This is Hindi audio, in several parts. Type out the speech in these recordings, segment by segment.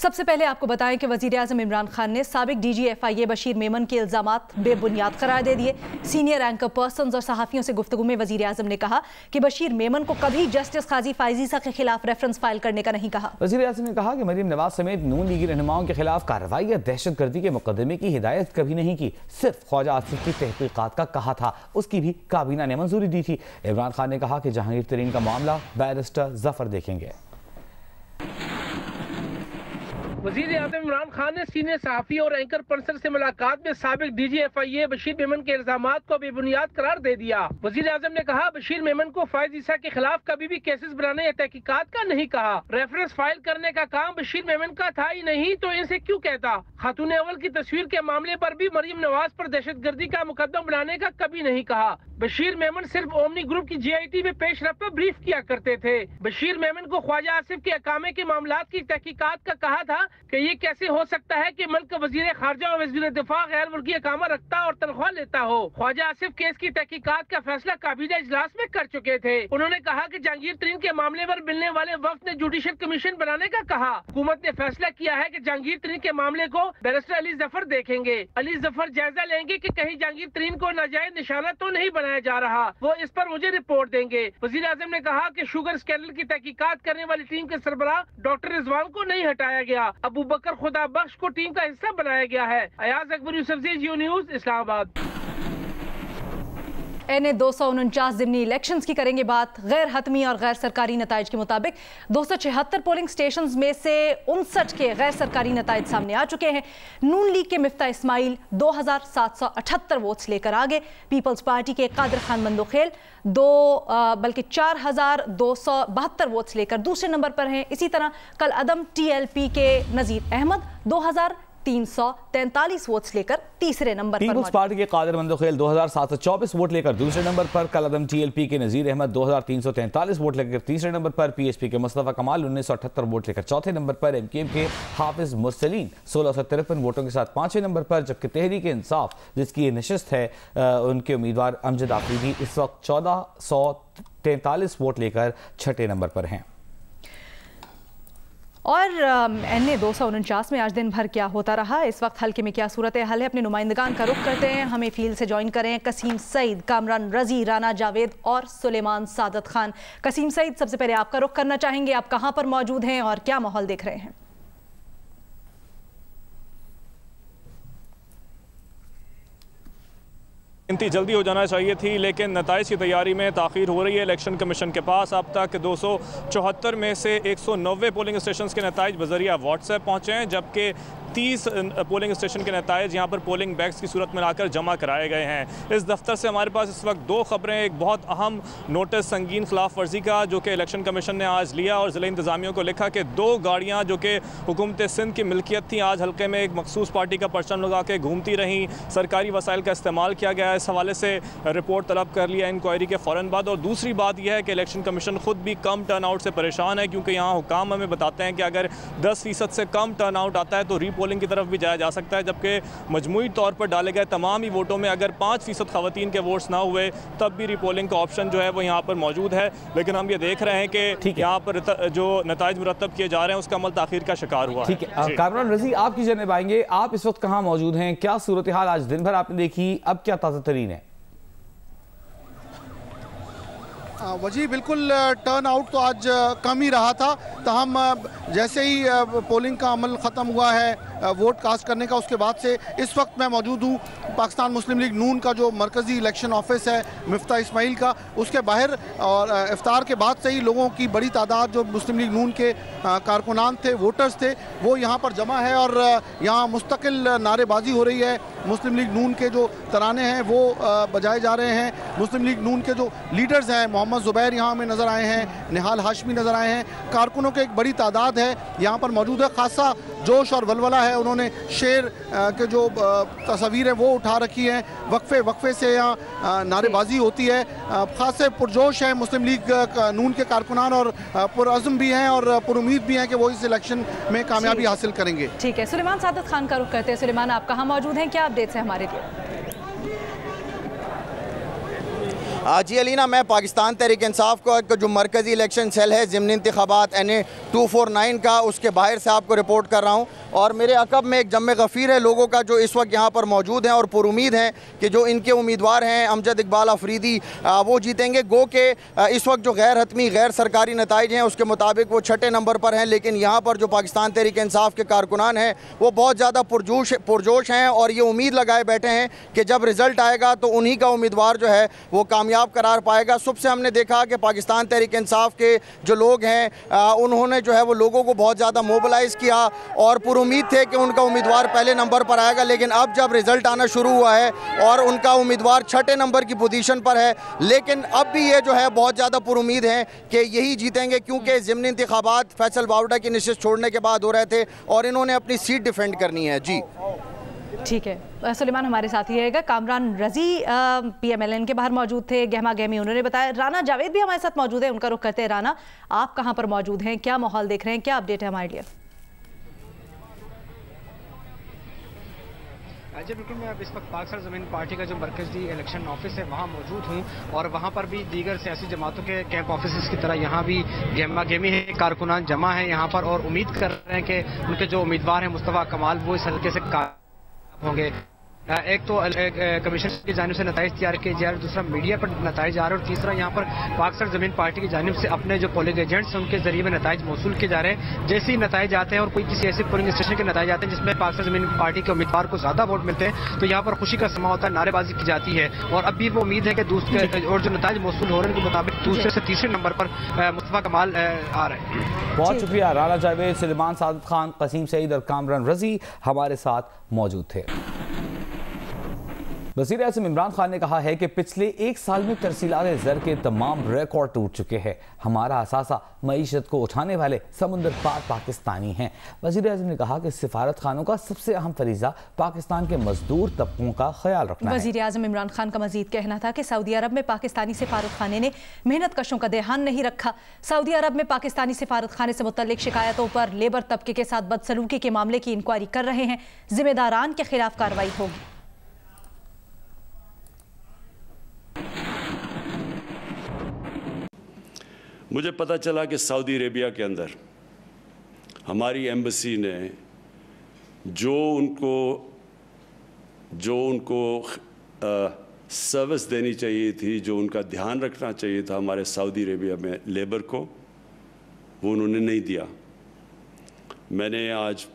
सबसे पहले आपको बताएं कि वज़ीर-ए-आज़म इमरान खान ने साबिक DGFIA बशीर मेमन के इल्ज़ामात बेबुनियाद करार दे दिए। सीनियर एंकर पर्सन और सहाफ़ियों से गुफ्तगू में वज़ीर-ए-आज़म ने कहा कि बशीर मेमन को कभी जस्टिस काजी फायजीसा के खिलाफ रेफरेंस फाइल करने का नहीं कहा। वज़ीर-ए-आज़म ने कहा कि मरीम नवाज समेत नून लीगी रहनुमाओं के खिलाफ कार्रवाई या दहशतगर्दी के मुकदमे की हिदायत कभी नहीं की, सिर्फ ख्वाजा आसिफ की तहकीकात का कहा था, उसकी भी काबीना ने मंजूरी दी थी। इमरान खान ने कहा कि जहांगीर तरीन का मामला बैरिस्टर जफर देखेंगे। वज़ीर-ए-आज़म इमरान खान ने सीनियर सहाफ़ी और एंकर पर्सन से मुलाकात में साबिक DGFIA बशीर मेमन के इल्जामात को बेबुनियाद करार दे दिया। वज़ीर-ए-आज़म ने कहा बशीर मेमन को फायज़ ईसा के खिलाफ कभी भी केसेस बनाने या तहकीकात का नहीं कहा। रेफरेंस फाइल करने का काम बशीर मेमन का था ही नहीं तो इनसे क्यों कहता। खातून अव्वल की तस्वीर के मामले पर भी मरियम नवाज पर दहशतगर्दी का मुकदमा बनाने का कभी नहीं कहा। बशीर मेमन सिर्फ ओमनी ग्रुप की GIT में पेशरफ पर ब्रीफ किया करते थे। बशीर मेमन को ख्वाजा आसिफ के अकामे के मामलात की तहकीकात का कहा था कि ये कैसे हो सकता है कि मुल्क का वजीर खारजा और वजीर दिफा गैर मुल्की अकामा रखता और तनख्वाह लेता हो। ख्वाजा आसिफ केस की तहकीकात का फैसला काबीना इजलास में कर चुके थे। उन्होंने कहा कि जहांगीर तरीन के मामले पर मिलने वाले वक्त ने जुडिशल कमीशन बनाने का कहा। हुकूमत ने फैसला किया है कि जहांगीर तरीन के मामले को बैरिस्टर अली जफर देखेंगे। अली जफर जायजा लेंगे कि कहीं जहांगीर तरीन को नाजायज निशाना तो नहीं बनाया जा रहा, वो इस पर मुझे रिपोर्ट देंगे। वजीर आज़म ने कहा कि शुगर स्कैंडल की तहकीकात करने वाली टीम के सरबराह डॉक्टर रिजवान को नहीं हटाया गया, अबू बकर खुदा बख्श को टीम का हिस्सा बनाया गया है। अयाज अकबर यूसुफजी, जियो न्यूज़, इस्लामाबाद। NA 249 ज़िमनी इलेक्शंस की करेंगे बात। गैर हतमी और गैर सरकारी नताइज के मुताबिक 276 पोलिंग स्टेशंस में से 59 के गैर सरकारी नताइज सामने आ चुके हैं। नून लीग के मिफ्ता इस्माइल 2778 वोट्स लेकर आगे। पीपल्स पार्टी के कादिर खान मंदोखेल 4272 वोट्स लेकर दूसरे नंबर पर हैं। इसी तरह कल अदम TLP के नज़ीर अहमद 2343 वोट्स लेकर तीसरे नंबर पर। पीपल्स पार्टी के कादिर मंदोखेल 2724 वोट लेकर दूसरे नंबर पर। कल अदम TLP के नज़ीर अहमद 2343 वोट लेकर तीसरे नंबर पर। PSP के मुस्तफ़ा कमाल 1978 वोट लेकर चौथे नंबर पर। MKM के हाफिज मुरसलीन 1653 वोटों के साथ पांचवें नंबर पर, जबकि तहरीक इंसाफ जिसकी ये नशिस्त है उनके उम्मीदवार अमजद आफरीदी इस वक्त 1443 वोट लेकर छठे नंबर पर हैं। और NA 249 में आज दिन भर क्या होता रहा, इस वक्त हल्के में क्या सूरत हाल है, अपने नुमाइंदगान का रुख करते हैं। हमें फील्ड से ज्वाइन करें कसीम सईद, कामरान रजी, राना जावेद और सुलेमान सादत खान। कसीम सईद, सबसे पहले आपका रुख करना चाहेंगे, आप कहां पर मौजूद हैं और क्या माहौल देख रहे हैं? गिनती जल्दी हो जाना चाहिए थी, लेकिन नताइज की तैयारी में ताख़ीर हो रही है। इलेक्शन कमीशन के पास अब तक 274 में से 190 पोलिंग स्टेशन के नताइज बजरिया व्हाट्सएप पहुँचे हैं, जबकि 30 पोलिंग स्टेशन के नताइज यहाँ पर पोलिंग बैग्स की सूरत में लाकर जमा कराए गए हैं। इस दफ्तर से हमारे पास इस वक्त दो खबरें, एक बहुत अहम नोटिस संगीन खिलाफ वर्जी का जो कि इलेक्शन कमीशन ने आज लिया और ज़िला इंतज़ामिया को लिखा कि 2 गाड़ियाँ जो कि हुकूमत सिंध की मिल्कियत थी आज हल्के में एक मखसूस पार्टी का परचम लगा के घूमती रहीं, सरकारी वसाइल का इस्तेमाल किया गया। इस हवाले से रिपोर्ट तलब कर लिया इंक्वायरी के फ़ौरन बाद। और दूसरी बात यह है कि इलेक्शन कमीशन ख़ुद भी कम टर्नआउट से परेशान है, क्योंकि यहाँ हुकाम हमें बताते हैं कि अगर 10% से कम टर्नआउट आता है तो रीपोलिंग की तरफ भी जाया जा सकता है, जबकि मजमूई तौर पर डाले गए तमाम ही वोटों में अगर 5% ख़वातीन के वोट्स ना हुए तब भी रीपोलिंग का ऑप्शन जो है वो यहाँ पर मौजूद है। लेकिन हम ये देख रहे हैं कि यहाँ पर जो नताइज मुरतब किए जा रहे हैं उसका अमल ताख़ीर का शिकार हुआ। ठीक है, कामरान रजी आपकी जनिब आएंगे, आप इस वक्त कहाँ मौजूद हैं, क्या सूरत हाल आज दिन भर आपने देखी, अब क्या ताज़ा तरीन है? वजी बिल्कुल टर्न आउट तो आज कम ही रहा था, तहम जैसे ही पोलिंग का अमल ख़त्म हुआ है वोट कास्ट करने का, उसके बाद से इस वक्त मैं मौजूद हूँ पाकिस्तान मुस्लिम लीग नून का जो मरकज़ी इलेक्शन ऑफिस है मिफ्ता इस्माइल का, उसके बाहर। और इफ्तार के बाद से ही लोगों की बड़ी तादाद जो मुस्लिम लीग नून के कारकुनान थे, वोटर्स थे, वो यहाँ पर जमा है और यहाँ मुस्तकिल नारेबाजी हो रही है। मुस्लिम लीग नून के जो तराने हैं वो बजाए जा रहे हैं। मुस्लिम लीग नून के जो लीडर्स हैं, मोहम्मद ज़ुबैर यहाँ में नज़र आए हैं, निहाल हाशमी नज़र आए हैं, कारकुनों के एक बड़ी तादाद है यहाँ पर मौजूद है। खासा जोश और वलवला है, उन्होंने शेर के जो तस्वीर है वो उठा रखी है, वक्फे से यहाँ नारेबाजी होती है। खासे पुरजोश है मुस्लिम लीग नून के कारकुनान और पुरअज़्म भी हैं और पुरुमीद भी हैं कि वो इस इलेक्शन में कामयाबी हासिल करेंगे। ठीक है, सुलेमान सादत खान का रुख करते हैं। सुलेमान, आप कहाँ मौजूद हैं, क्या अपडेट्स हैं हमारे लिए? जी अलीना, मैं पाकिस्तान तहरीक इंसाफ का जो मरकज़ी इलेक्शन सेल है ज़िमनी इंतखाबात NA 249 का, उसके बाहर से आपको रिपोर्ट कर रहा हूँ। और मेरे अकब में एक जम्मे गफ़ीर है लोगों का जो इस वक्त यहाँ पर मौजूद हैं और पुरुमीद हैं कि जो इनके उम्मीदवार हैं अमजद इकबाल अफरीदी, वो जीतेंगे। गो के इस वक्त जो गैर हतमी गैर सरकारी नताइज हैं उसके मुताबिक वो 6ठे नंबर पर हैं, लेकिन यहाँ पर जो पाकिस्तान तहरीक इंसाफ के कारकुनान हैं वो बहुत ज़्यादा पुरजोश हैं और ये उम्मीद लगाए बैठे हैं कि जब रिज़ल्ट आएगा तो उन्हीं का उम्मीदवार जो है वो कामयाब करार पाएगा। सुबह से हमने देखा कि पाकिस्तान तहरीक इंसाफ के जो लोग हैं उन्होंने जो है वो लोगों को बहुत ज़्यादा मोबिलाइज़ किया और पुरुमीद थे कि उनका उम्मीदवार पहले नंबर पर आएगा, लेकिन अब जब रिज़ल्ट आना शुरू हुआ है और उनका उम्मीदवार 6ठे नंबर की पोजीशन पर है, लेकिन अब भी ये जो है बहुत ज़्यादा पुरुमीद हैं कि यही जीतेंगे, क्योंकि ज़िमनी इंतखाबात फैसल बावड़ा की नशिस्त छोड़ने के बाद हो रहे थे और इन्होंने अपनी सीट डिफेंड करनी है। जी ठीक है, सुलेमान हमारे साथ ही रहेगा। कामरान रजी PMLN के बाहर मौजूद थे, गहमा गहमी उन्होंने बताया। राना जावेद भी हमारे साथ मौजूद है, उनका रुख करते हैं। राना, आप कहां पर मौजूद हैं, क्या माहौल देख रहे हैं, क्या अपडेट है हमारे लिए? जी बिल्कुल, मैं अब इस वक्त पाक सरजमीन पार्टी का जो मरकजी इलेक्शन ऑफिस है वहाँ मौजूद हूँ और वहाँ पर भी दीगर सियासी जमातों के कैंप ऑफिस की तरह यहाँ भी गहमा गहमी है, कारकुनान जमा है यहाँ पर और उम्मीद कर रहे हैं कि उनके जो उम्मीदवार हैं मुस्तफ़ा कमाल वो इस हल्के से होंगे। एक तो कमीशन की जानिब से नताइज तैयार किए जा रहे हैं, दूसरा मीडिया पर नताइज आ रहे हैं और तीसरा यहाँ पर पाक सरजमीन पार्टी की जानिब से अपने जो पोलिंग एजेंट्स हैं उनके जरिए में नताइज मौसूल किए जा रहे हैं। जैसे ही नताइज आते हैं और कोई किसी ऐसे पोलिंग स्टेशन के नताइज आते हैं जिसमें पाक सरजमीन पार्टी के उम्मीदवार को ज्यादा वोट मिलते हैं तो यहाँ पर खुशी का समा होता है, नारेबाजी की जाती है। और अब भी वो उम्मीद है कि दूसरे और जो नताइज मौसूल हो रहे हैं उनके मुताबिक दूसरे से तीसरे नंबर पर मुस्तफ़ा कमाल आ रहे हैं। बहुत शुक्रिया। राना जावेद, सुलेमान सादिक खान, कसीम सईद और कामरान रजी हमारे साथ मौजूद थे। वज़ीर आज़म इमरान खान ने कहा है कि पिछले एक साल में तरसीलात ज़र के तमाम रिकॉर्ड टूट चुके हैं। हमारा असासा मईशत को उठाने वाले समुंदर पार पाकिस्तानी हैं। वज़ीर आज़म ने कहा कि सिफारत खानों का सबसे अहम फरीज़ा पाकिस्तान के मजदूर तबकों का ख्याल रखना है। वज़ीर आज़म इमरान खान का मजीद कहना था कि सऊदी अरब में पाकिस्तानी सिफारत खाने ने मेहनत कशों का ध्यान नहीं रखा। सऊदी अरब में पाकिस्तानी सिफारत खाने से मुतल्लिक शिकायतों पर लेबर तबके के साथ बदसलूकी के मामले की इंक्वायरी कर रहे हैं, जिम्मेदारान के खिलाफ कार्रवाई होगी। मुझे पता चला कि सऊदी अरेबिया के अंदर हमारी एम्बेसी ने जो उनको सर्विस देनी चाहिए थी, जो उनका ध्यान रखना चाहिए था हमारे सऊदी अरेबिया में लेबर को, वो उन्होंने नहीं दिया। मैंने आज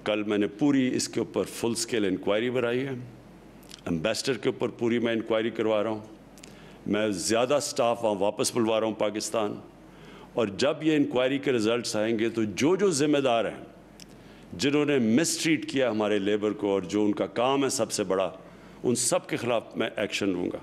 कल मैंने पूरी इसके ऊपर फुल स्केल इंक्वायरी बनाई है। एम्बेसडर के ऊपर पूरी मैं इंक्वायरी करवा रहा हूँ। मैं ज़्यादा स्टाफ वहाँ वापस बुलवा रहा हूँ पाकिस्तान, और जब ये इंक्वायरी के रिज़ल्ट्स आएंगे तो जो ज़िम्मेदार हैं, जिन्होंने मिसट्रीट किया हमारे लेबर को और जो उनका काम है सबसे बड़ा, उन सब के खिलाफ मैं एक्शन लूँगा।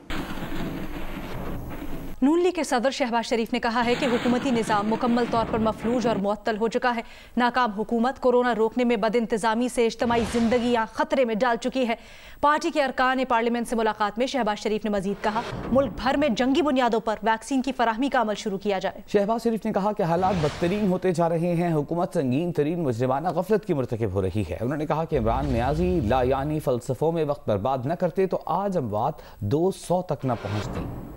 नून लीग के सदर शहबाज शरीफ ने कहा है कि हुकूमती निज़ाम मुकम्मल तौर पर मफलूज और मुअत्तल हो चुका है। नाकाम हुकूमत कोरोना रोकने में बदइंतजामी से इज्तमाई जिंदगियां खतरे में डाल चुकी है। पार्टी के अरकान पार्लियामेंट से मुलाकात में शहबाज शरीफ ने मजीद कहा, मुल्क भर में जंगी बुनियादों पर वैक्सीन की फराहमी का अमल शुरू किया जाए। शहबाज शरीफ ने कहा कि हालात बदतरीन होते जा रहे हैं, हुकूमत संगीन तरीन मुजरिमाना गफलत की मुर्तकिब हो रही है। उन्होंने कहा कि इमरान नियाजी लायानी फलसफों में वक्त बर्बाद न करते तो आज अमवात 200 तक न पहुँचती।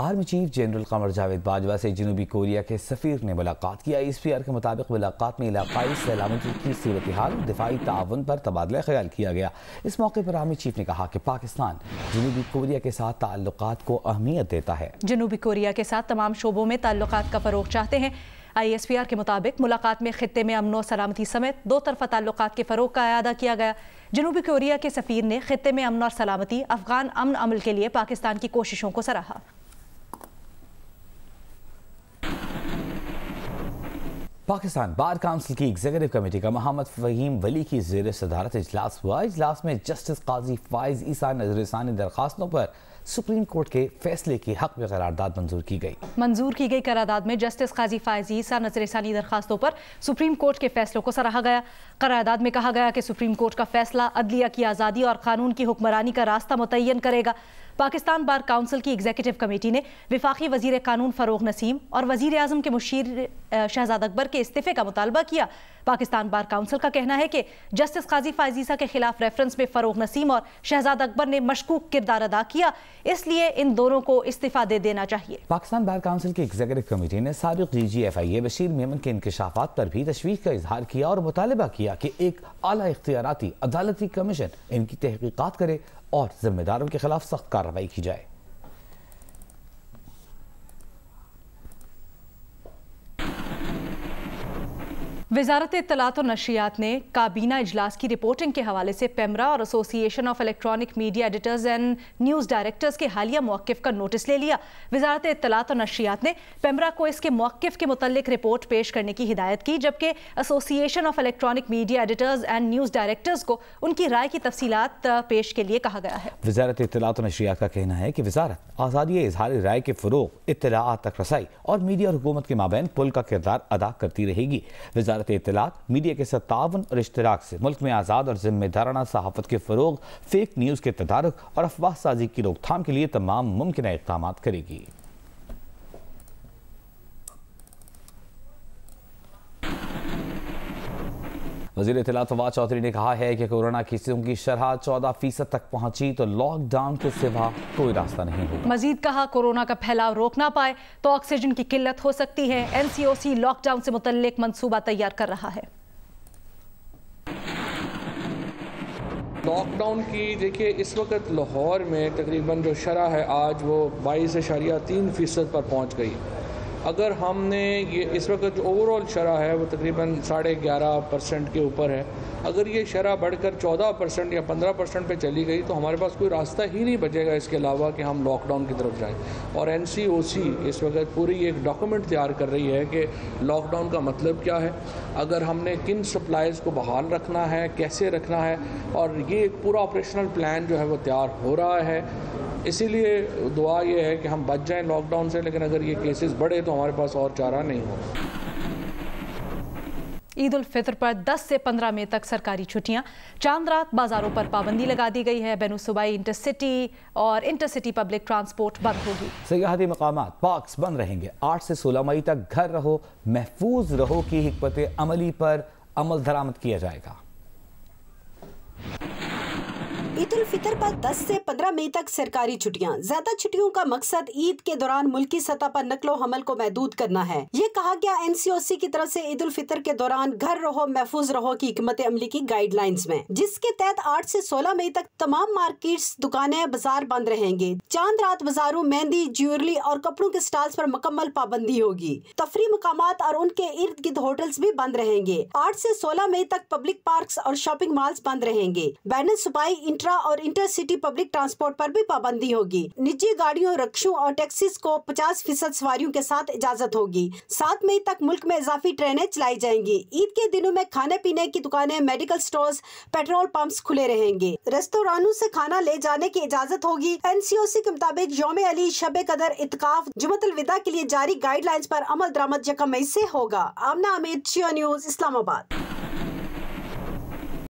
Army chief general Qamar Javed Bajwa से जनूबी कोरिया के सफ़ीर ने मुलाकात की। ISPR के मुताबिक मुलाकात में इलाकाई सलामती की सूरत हाल, दिफाई ताउन पर तबादला ख्याल किया गया। इस मौके पर आर्मी चीफ ने कहा कि पाकिस्तान जनूबी कोरिया के साथ ताल्लुकात को अहमियत देता है। जनूबी कोरिया के साथ तमाम शोबों में ताल्लुकात का फ़रोग चाहते हैं। ISPR के मुताबिक मुलाकात में खित्ते में अमन व सलामती समेत दो तरफा ताल्लुकात के फ़रोग का अयादा किया गया। जनूबी कोरिया के सफ़ीर ने खित्ते में अमन और सलामती, अफगान अमन अमल के लिए पाकिस्तान की कोशिशों को सराहा। पाकिस्तान बार काउंसिल की एग्जीक्यूटिव कमेटी का मोहम्मद फ़हीम वली की ज़ेर सदारत इजलास हुआ। इजलास में जस्टिस काजी फाइज ईसा नजरसानी दरखास्तों पर सुप्रीम कोर्ट के फैसले के हक में करारदाद मंजूर की गई। मंजूर की गई करारदाद में जस्टिस काजी फाइज ईसा नजरसानी दरखास्तों पर सुप्रीम कोर्ट के फैसलों को सराहा गया। करारदाद में कहा गया कि सुप्रीम कोर्ट का फैसला अदलिया की आज़ादी और कानून की हुक्मरानी का रास्ता मुतय्यन करेगा। पाकिस्तान बार काउंसिल की एग्जीक्यूटिव कमेटी ने वफाकी वजीर कानून फरोग नसीम और वजीर आजम के मुशीर शहजाद अकबर के इस्तीफे का मुतालबा किया। पाकिस्तान बार काउंसिल का कहना है कि जस्टिस काजी फायज ईसा के खिलाफ रेफरेंस में फरोग नसीम और शहजाद अकबर ने मशकूक किरदार अदा किया, इसलिए इन दोनों को इस्तीफा दे देना चाहिए। पाकिस्तान बार काउंसिल की एग्जीक्यूटिव कमेटी ने साबिक DGFIA बशीर मेमन के इंकशाफात पर भी तशवीश का इजहार किया और मुतालबा किया कि एक आला इख्तियाराती अदालती कमीशन इनकी तहकीकात करे और जिम्मेदारों के खिलाफ सख्त कार्रवाई की जाए। वजारत इत्तलात और नशरियात ने काबीना इजलास की रिपोर्टिंग के हवाले से पेमरा और association of electronic media editors and news directors के हालिया मौक़िफ़ का नोटिस ले लिया। वजारत इत्तलात और नशरियात ने पेमरा को इसके मौक़िफ़ के मुतल्लिक रिपोर्ट पेश करने की हिदायत की, जबकि association of electronic media editors and news directors को उनकी राय की तफसीलात पेश के लिए कहा गया है। वजारत इत्तलात और नशरियात का कहना है कि वजारत आज़ादी इजहार राय के फ़रोग़, इत्तलाआत तक रसाई और मीडिया और हुकूमत के माबैन पुल का किरदार अदा करती रहेगी। वजारत इत्तलात मीडिया के साथ ताउन और इश्तिराक से मुल्क में आज़ाद और जिम्मेदाराना सहाफ़त के फ़रोग़, फेक न्यूज़ के तदारुक और अफवाह साजी की रोकथाम के लिए तमाम मुमकिन इक़दाम करेगी। वज़ीर इत्तलात फवाद चौधरी ने कहा है कि कोरोना केसों की शरह 14% तक पहुंची तो लॉकडाउन के सिवा कोई रास्ता नहीं होगा। मजीद कहा, कोरोना का फैलाव रोक ना पाए तो ऑक्सीजन की किल्लत हो सकती है। NCOC लॉकडाउन से मुतल्लिक मंसूबा तैयार कर रहा है। लॉकडाउन की देखिए, इस वक्त लाहौर में तकरीबन जो शरह है आज वो 22.3% पर पहुँच गई। अगर हमने ये इस वक्त जो ओवरऑल शरह है वो तकरीबन 11.5% के ऊपर है, अगर ये शरह बढ़कर 14% या 15% पे चली गई तो हमारे पास कोई रास्ता ही नहीं बचेगा इसके अलावा कि हम लॉकडाउन की तरफ जाएं। और NCOC इस वक्त पूरी एक डॉक्यूमेंट तैयार कर रही है कि लॉकडाउन का मतलब क्या है, अगर हमने किन सप्लाईज़ को बहाल रखना है, कैसे रखना है, और ये एक पूरा ऑपरेशनल प्लान जो है वो तैयार हो रहा है। इसीलिए दुआ ये है कि हम बच जाएं लॉकडाउन से, लेकिन अगर ये केसेस बढ़े तो हमारे पास और चारा नहीं होगा। ईद उल फितर पर 10 से 15 मई तक सरकारी छुट्टियां। चांद रात बाजारों पर पाबंदी लगा दी गई है। बैनुसूबाई इंटरसिटी और इंटरसिटी पब्लिक ट्रांसपोर्ट बंद होगी। सियाहती मकामात पार्क्स बंद रहेंगे। 8 से 16 मई तक घर रहो महफूज रहो की हिकमत अमली पर अमल दरामद किया जाएगा। ईद उल फितर पर 10 से 15 मई तक सरकारी छुट्टियां। ज्यादा छुट्टियों का मकसद ईद के दौरान मुल्की सतह पर नकलो हमल को महदूद करना है। ये कहा गया NCOC की तरफ से ईद उल फितर के दौरान घर रहो महफूज रहो की हिकमत अमली की गाइडलाइंस में, जिसके तहत 8 से 16 मई तक तमाम मार्केट्स, दुकानें, बाजार बंद रहेंगे। चांद रात बाजारों, मेहंदी, ज्वेलरी और कपड़ों के स्टॉल्स पर मुकम्मल पाबंदी होगी। तफरी मकामात और उनके इर्द गिर्द होटल्स भी बंद रहेंगे। 8 से 16 मई तक पब्लिक पार्क्स और शॉपिंग मॉल्स बंद रहेंगे। बैनुसूबाई और इंटरसिटी पब्लिक ट्रांसपोर्ट पर भी पाबंदी होगी। निजी गाड़ियों, रिक्शों और टैक्सीज को 50% सवारियों के साथ इजाजत होगी। 7 मई तक मुल्क में इजाफी ट्रेनें चलाई जाएंगी। ईद के दिनों में खाने पीने की दुकानें, मेडिकल स्टोर्स, पेट्रोल पंप्स खुले रहेंगे। रेस्तोरानों से खाना ले जाने की इजाजत होगी। NCOC के मुताबिक यौम अली, शब कदर, इत्काफ, जुमतुल विदा के लिए जारी गाइडलाइंस पर अमल दरामद 1 मई से होगा। आमना अमीद, जियो न्यूज़, इस्लामाबाद।